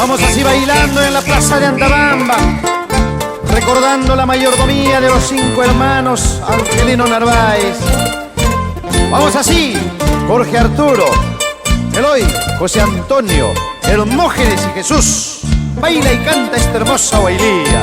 Vamos así bailando en la plaza de Antabamba, recordando la mayordomía de los 5 hermanos Angelino Narváez. Vamos así, Jorge Arturo, Eloy, José Antonio, Hermógenes y Jesús. Baila y canta esta hermosa bailía.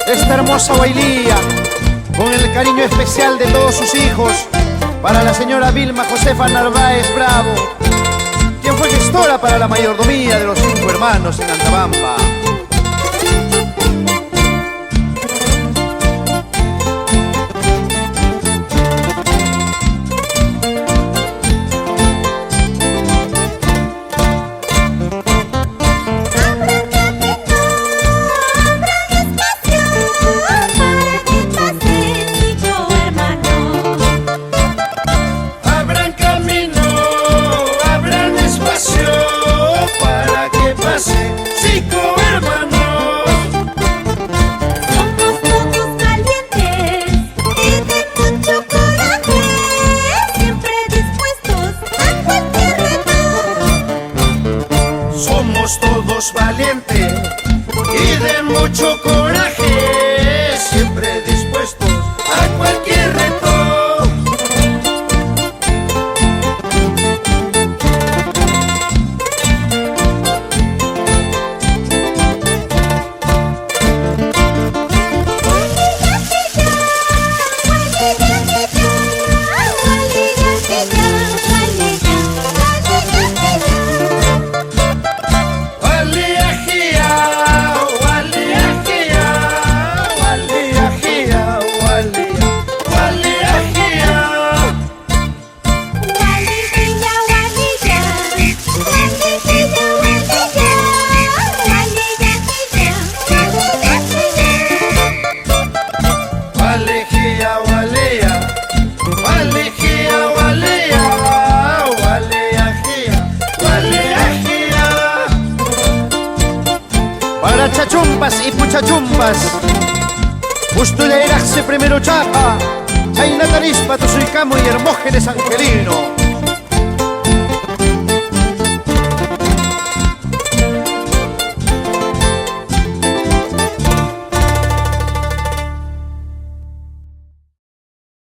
Esta hermosa bailía, con el cariño especial de todos sus hijos, para la señora Vilma Josefa Narváez Bravo, quien fue gestora para la mayordomía de los 5 hermanos en Antabamba. Todos valientes y de mucho coraje, siempre dispuestos a cualquier reto. Para chachumpas y puchachumpas, Ustuleiraxe primero chapa, Chaynatarispa, Tusuicamo y Hermógenes Angelino.